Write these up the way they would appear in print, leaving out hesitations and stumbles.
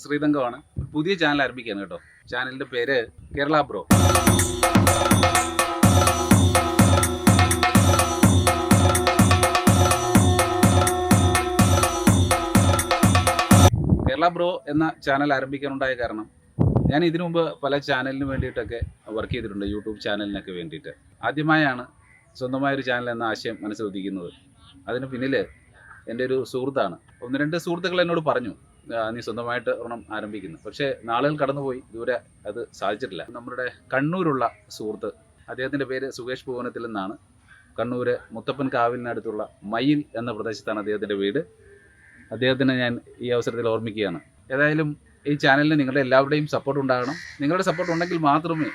ശ്രീതങ്കമാണ്. പുതിയ ചാനൽ ആരംഭിക്കുകയാണ് കേട്ടോ. ചാനലിൻ്റെ പേര് കേരള ബ്രോ. കേരള ബ്രോ എന്ന ചാനൽ ആരംഭിക്കാനുണ്ടായ കാരണം, ഞാൻ ഇതിനു മുമ്പ് പല ചാനലിന് വേണ്ടിയിട്ടൊക്കെ വർക്ക് ചെയ്തിട്ടുണ്ട്. യൂട്യൂബ് ചാനലിനൊക്കെ വേണ്ടിയിട്ട് ആദ്യമായാണ് സ്വന്തമായൊരു ചാനൽ എന്ന ആശയം മനസ്സിലുദിക്കുന്നത്. അതിന് പിന്നിൽ എൻ്റെ ഒരു സുഹൃത്താണ്. 1-2 സുഹൃത്തുക്കൾ എന്നോട് പറഞ്ഞു, നീ സ്വന്തമായിട്ട് ഒരെണ്ണം ആരംഭിക്കുന്നു. പക്ഷേ നാളുകൾ കടന്നുപോയി, ഇതുവരെ അത് സാധിച്ചിട്ടില്ല. നമ്മുടെ കണ്ണൂരുള്ള സുഹൃത്ത്, അദ്ദേഹത്തിൻ്റെ പേര് സുകേഷ് ഭുവനത്തിൽ നിന്നാണ്. കണ്ണൂർ മുത്തപ്പൻ കാവിലിനടുത്തുള്ള മയിൽ എന്ന പ്രദേശത്താണ് അദ്ദേഹത്തിൻ്റെ വീട്. അദ്ദേഹത്തിന് ഞാൻ ഈ അവസരത്തിൽ ഓർമ്മിക്കുകയാണ്. ഏതായാലും ഈ ചാനലിന് നിങ്ങളുടെ എല്ലാവരുടെയും സപ്പോർട്ട് ഉണ്ടാകണം. നിങ്ങളുടെ സപ്പോർട്ട് ഉണ്ടെങ്കിൽ മാത്രമേ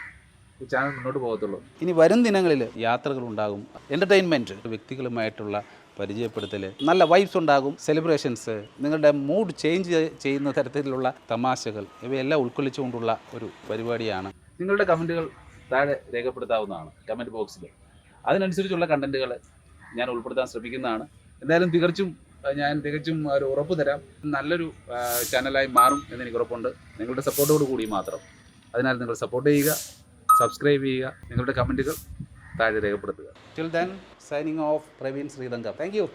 ഈ ചാനൽ മുന്നോട്ട് പോകത്തുള്ളൂ. ഇനി വരും ദിനങ്ങളിൽ യാത്രകളുണ്ടാകും, എൻ്റർടൈൻമെൻറ്റ്, വ്യക്തികളുമായിട്ടുള്ള പരിചയപ്പെടുത്തൽ, നല്ല വൈബ്സ് ഉണ്ടാകും, സെലിബ്രേഷൻസ്, നിങ്ങളുടെ മൂഡ് ചേഞ്ച് ചെയ്യുന്ന തരത്തിലുള്ള തമാശകൾ, ഇവയെല്ലാം ഉൾക്കൊള്ളിച്ചുകൊണ്ടുള്ള ഒരു പരിപാടിയാണ്. നിങ്ങളുടെ കമൻറ്റുകൾ താഴെ രേഖപ്പെടുത്താവുന്നതാണ് കമൻറ്റ് ബോക്സിൽ. അതിനനുസരിച്ചുള്ള കണ്ടൻറ്റുകൾ ഞാൻ ഉൾപ്പെടുത്താൻ ശ്രമിക്കുന്നതാണ്. എന്തായാലും ഞാൻ തികച്ചും ഒരു ഉറപ്പ് തരാം, നല്ലൊരു ചാനലായി മാറും എന്നെനിക്ക് ഉറപ്പുണ്ട്, നിങ്ങളുടെ സപ്പോർട്ടോട് കൂടി മാത്രം. അതിനാൽ നിങ്ങൾ സപ്പോർട്ട് ചെയ്യുക, സബ്സ്ക്രൈബ് ചെയ്യുക, നിങ്ങളുടെ കമൻറ്റുകൾ താഴെ രേഖപ്പെടുത്തുക. Till then, signing off, Praveen Sridhanga. Thank you.